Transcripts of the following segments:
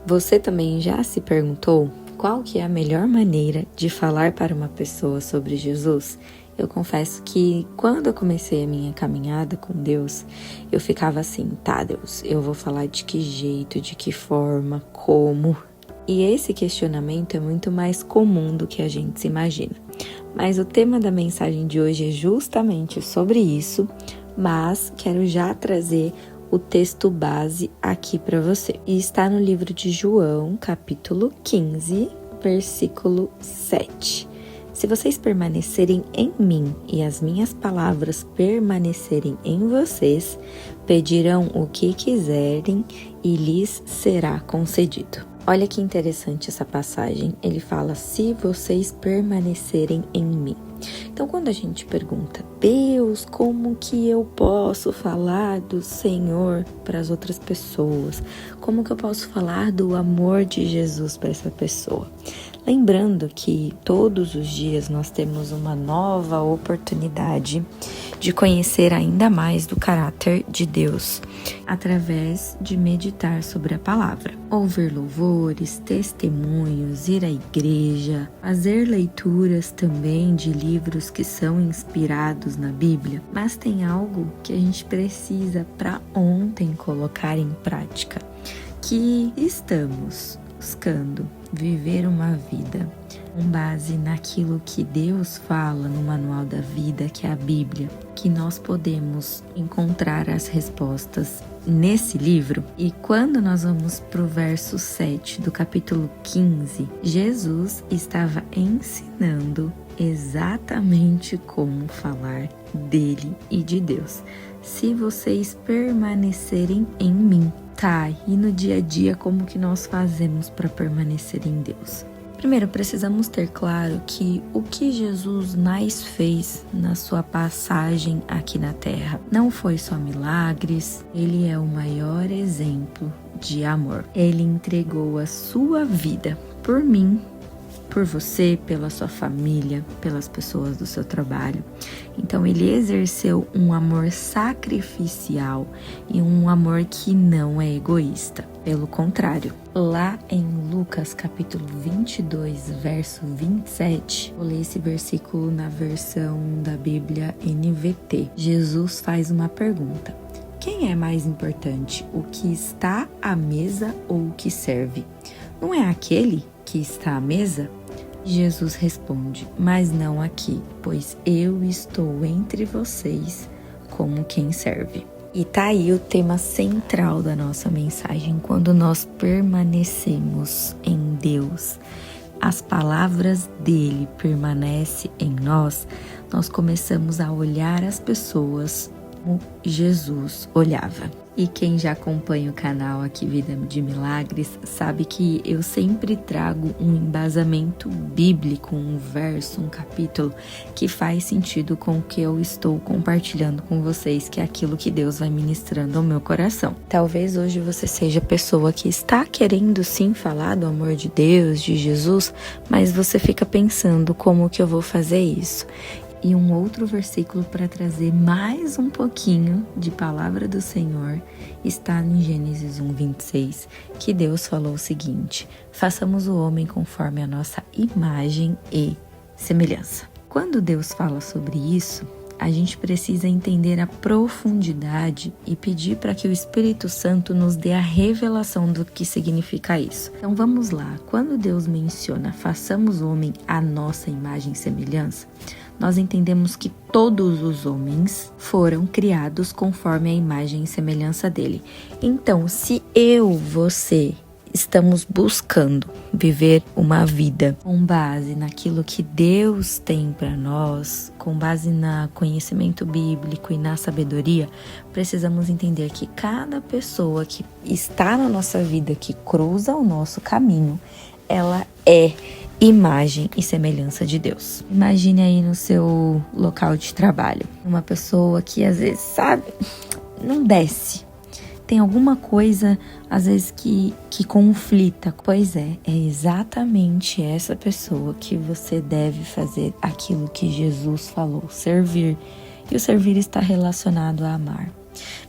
Você também já se perguntou qual que é a melhor maneira de falar para uma pessoa sobre Jesus? Eu confesso que quando eu comecei a minha caminhada com Deus, eu ficava assim, tá, Deus, eu vou falar de que jeito, de que forma, como? E esse questionamento é muito mais comum do que a gente se imagina. Mas o tema da mensagem de hoje é justamente sobre isso, mas quero já trazer o texto base aqui para você. E está no livro de João, capítulo 15, versículo 7. Se vocês permanecerem em mim e as minhas palavras permanecerem em vocês, pedirão o que quiserem e lhes será concedido. Olha que interessante essa passagem. Ele fala, se vocês permanecerem em mim. Então, quando a gente pergunta, Deus, como que eu posso falar do Senhor para as outras pessoas? Como que eu posso falar do amor de Jesus para essa pessoa? Lembrando que todos os dias nós temos uma nova oportunidade de conhecer ainda mais do caráter de Deus, através de meditar sobre a palavra. Ouvir louvores, testemunhos, ir à igreja, fazer leituras também de livros que são inspirados na Bíblia. Mas tem algo que a gente precisa para ontem colocar em prática, que estamos buscando viver uma vida com base naquilo que Deus fala no manual da vida, que é a Bíblia, que nós podemos encontrar as respostas nesse livro. E quando nós vamos para o verso 7 do capítulo 15, Jesus estava ensinando exatamente como falar dele e de Deus. Se vocês permanecerem em mim. Tá, e no dia a dia como que nós fazemos para permanecer em Deus? Primeiro, precisamos ter claro que o que Jesus mais fez na sua passagem aqui na Terra não foi só milagres, ele é o maior exemplo de amor. Ele entregou a sua vida por mim, por você, pela sua família, pelas pessoas do seu trabalho. Então ele exerceu um amor sacrificial e um amor que não é egoísta. Pelo contrário, lá em Lucas capítulo 22, verso 27, vou ler esse versículo na versão da Bíblia NVT. Jesus faz uma pergunta. Quem é mais importante, o que está à mesa ou o que serve? Não é aquele que está à mesa? Jesus responde, mas não aqui, pois eu estou entre vocês como quem serve. E tá aí o tema central da nossa mensagem, quando nós permanecemos em Deus, as palavras dele permanecem em nós, nós começamos a olhar as pessoas como Jesus olhava. E quem já acompanha o canal aqui Vida de Milagres sabe que eu sempre trago um embasamento bíblico, um verso, um capítulo que faz sentido com o que eu estou compartilhando com vocês, que é aquilo que Deus vai ministrando ao meu coração. Talvez hoje você seja a pessoa que está querendo sim falar do amor de Deus, de Jesus, mas você fica pensando como que eu vou fazer isso. E um outro versículo para trazer mais um pouquinho de palavra do Senhor está em Gênesis 1:26, que Deus falou o seguinte: façamos o homem conforme a nossa imagem e semelhança. Quando Deus fala sobre isso, a gente precisa entender a profundidade e pedir para que o Espírito Santo nos dê a revelação do que significa isso. Então vamos lá, quando Deus menciona façamos o homem à nossa imagem e semelhança, nós entendemos que todos os homens foram criados conforme a imagem e semelhança dele. Então, se você estamos buscando viver uma vida com base naquilo que Deus tem para nós, com base no conhecimento bíblico e na sabedoria, precisamos entender que cada pessoa que está na nossa vida, que cruza o nosso caminho, ela é imagem e semelhança de Deus. Imagine aí no seu local de trabalho, uma pessoa que às vezes, sabe, não desce. Tem alguma coisa, às vezes, que conflita. Pois é exatamente essa pessoa que você deve fazer aquilo que Jesus falou, servir. E o servir está relacionado a amar.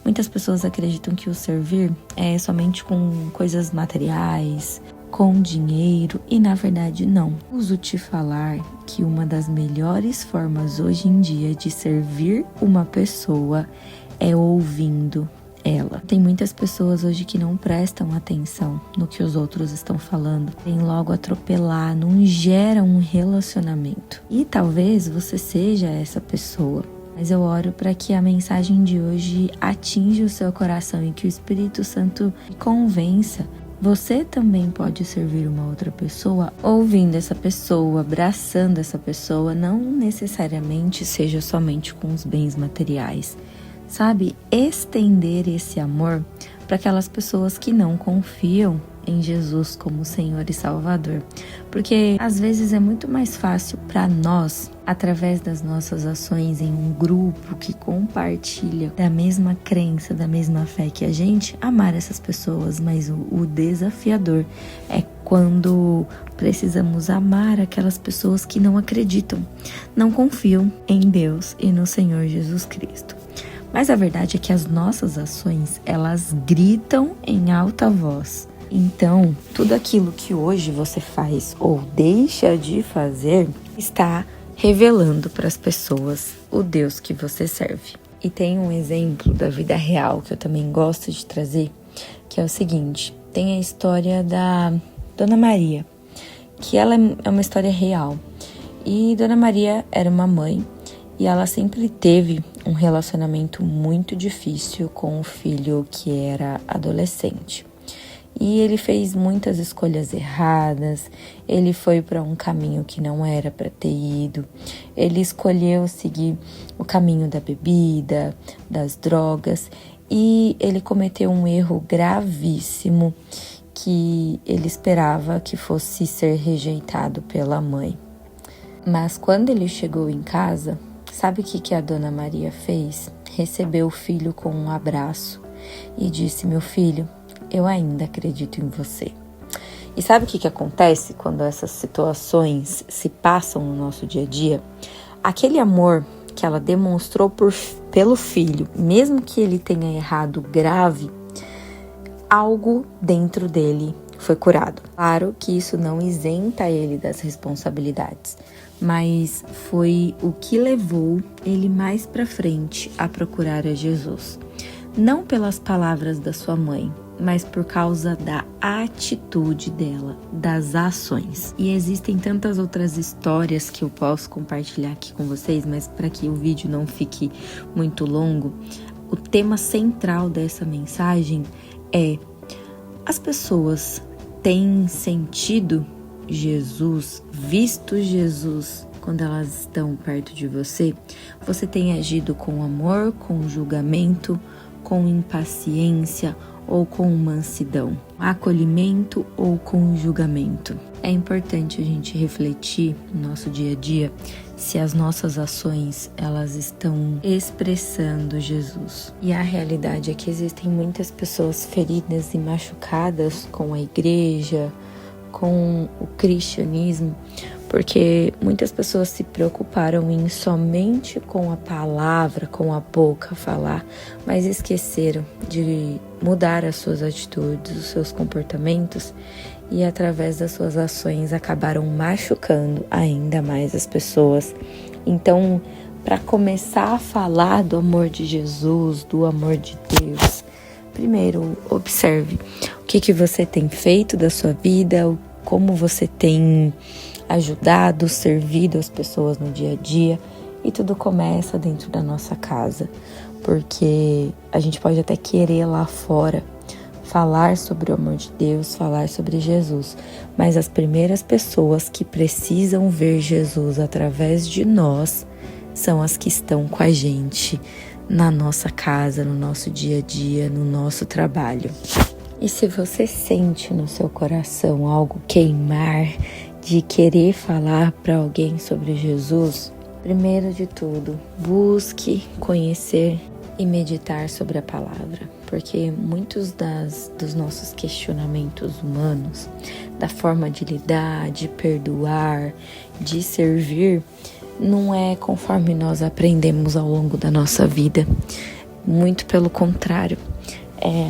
Muitas pessoas acreditam que o servir é somente com coisas materiais, com dinheiro, e na verdade não. Uso te falar que uma das melhores formas hoje em dia de servir uma pessoa é ouvindo ela. Tem muitas pessoas hoje que não prestam atenção no que os outros estão falando, tem logo atropelar, não gera um relacionamento. E talvez você seja essa pessoa. Mas eu oro para que a mensagem de hoje atinja o seu coração e que o Espírito Santo convença. Você também pode servir uma outra pessoa ouvindo essa pessoa, abraçando essa pessoa, não necessariamente seja somente com os bens materiais. Sabe, estender esse amor para aquelas pessoas que não confiam em Jesus como Senhor e Salvador. Porque às vezes é muito mais fácil para nós, através das nossas ações em um grupo que compartilha da mesma crença, da mesma fé que a gente, amar essas pessoas. Mas o desafiador é quando precisamos amar aquelas pessoas que não acreditam, não confiam em Deus e no Senhor Jesus Cristo. Mas a verdade é que as nossas ações, elas gritam em alta voz. Então, tudo aquilo que hoje você faz ou deixa de fazer está revelando para as pessoas o Deus que você serve. E tem um exemplo da vida real que eu também gosto de trazer, que é o seguinte: tem a história da Dona Maria, que ela é uma história real. E Dona Maria era uma mãe e ela sempre teve um relacionamento muito difícil com o filho que era adolescente. E ele fez muitas escolhas erradas, ele foi para um caminho que não era para ter ido, ele escolheu seguir o caminho da bebida, das drogas, e ele cometeu um erro gravíssimo que ele esperava que fosse ser rejeitado pela mãe. Mas quando ele chegou em casa, sabe o que a Dona Maria fez? Recebeu o filho com um abraço e disse: meu filho, eu ainda acredito em você. E sabe o que acontece quando essas situações se passam no nosso dia a dia? Aquele amor que ela demonstrou pelo filho, mesmo que ele tenha errado grave, algo dentro dele foi curado. Claro que isso não isenta ele das responsabilidades, mas foi o que levou ele mais para frente a procurar a Jesus. Não pelas palavras da sua mãe, mas por causa da atitude dela, das ações. E existem tantas outras histórias que eu posso compartilhar aqui com vocês, mas para que o vídeo não fique muito longo, o tema central dessa mensagem é: as pessoas têm sentido Jesus, visto Jesus quando elas estão perto de você? Você tem agido com amor, com julgamento, com impaciência ou com mansidão, acolhimento ou com julgamento? É importante a gente refletir no nosso dia a dia se as nossas ações elas estão expressando Jesus. E a realidade é que existem muitas pessoas feridas e machucadas com a igreja, com o cristianismo, porque muitas pessoas se preocuparam em somente com a palavra, com a boca falar, mas esqueceram de mudar as suas atitudes, os seus comportamentos, e através das suas ações acabaram machucando ainda mais as pessoas. Então, para começar a falar do amor de Jesus, do amor de Deus, primeiro observe o que você tem feito da sua vida, como você tem ajudado, servido as pessoas no dia a dia. E tudo começa dentro da nossa casa, porque a gente pode até querer lá fora falar sobre o amor de Deus, falar sobre Jesus, mas as primeiras pessoas que precisam ver Jesus através de nós são as que estão com a gente na nossa casa, no nosso dia a dia, no nosso trabalho. E se você sente no seu coração algo queimar de querer falar para alguém sobre Jesus, primeiro de tudo, busque conhecer e meditar sobre a palavra, porque muitos dos nossos questionamentos humanos, da forma de lidar, de perdoar, de servir, não é conforme nós aprendemos ao longo da nossa vida. Muito pelo contrário.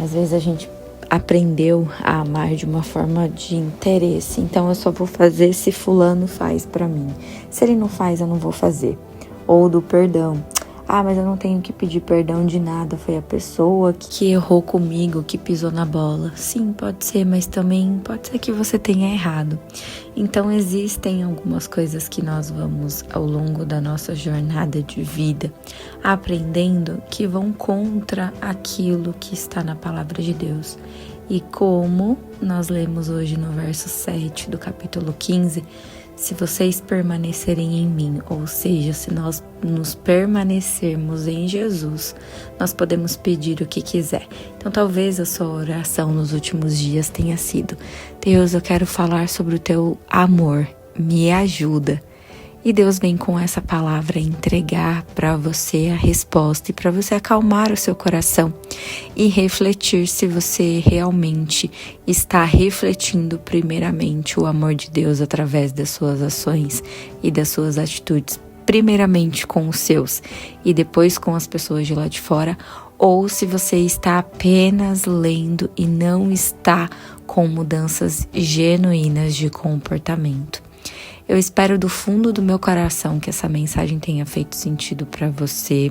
Às vezes a gente aprendeu a amar de uma forma de interesse. Então eu só vou fazer se fulano faz pra mim. Se ele não faz, eu não vou fazer. Ou do perdão. Mas eu não tenho que pedir perdão de nada. Foi a pessoa que errou comigo, que pisou na bola. Sim, pode ser, mas também pode ser que você tenha errado. Então existem algumas coisas que nós vamos, ao longo da nossa jornada de vida, aprendendo que vão contra aquilo que está na palavra de Deus. E como nós lemos hoje no verso 7 do capítulo 15, se vocês permanecerem em mim, ou seja, se nós nos permanecermos em Jesus, nós podemos pedir o que quiser. Então talvez a sua oração nos últimos dias tenha sido: Deus, eu quero falar sobre o teu amor, me ajuda. E Deus vem com essa palavra entregar para você a resposta e para você acalmar o seu coração e refletir se você realmente está refletindo primeiramente o amor de Deus através das suas ações e das suas atitudes, primeiramente com os seus e depois com as pessoas de lá de fora, ou se você está apenas lendo e não está com mudanças genuínas de comportamento. Eu espero do fundo do meu coração que essa mensagem tenha feito sentido para você.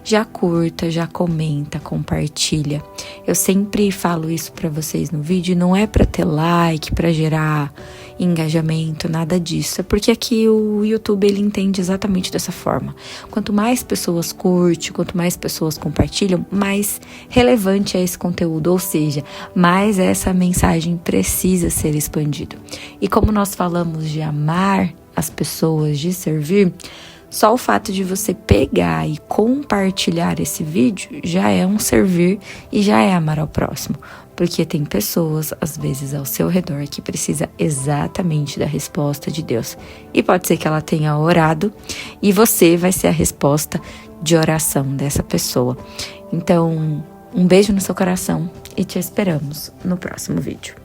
Já curta, já comenta, compartilha. Eu sempre falo isso para vocês no vídeo, não é para ter like, para gerar engajamento, nada disso. É porque aqui o YouTube ele entende exatamente dessa forma. Quanto mais pessoas curtem, quanto mais pessoas compartilham, mais relevante é esse conteúdo, ou seja, mais essa mensagem precisa ser expandida. E como nós falamos de amar as pessoas, de servir, só o fato de você pegar e compartilhar esse vídeo já é um servir e já é amar ao próximo. Porque tem pessoas, às vezes, ao seu redor que precisa exatamente da resposta de Deus. E pode ser que ela tenha orado e você vai ser a resposta de oração dessa pessoa. Então, um beijo no seu coração e te esperamos no próximo vídeo.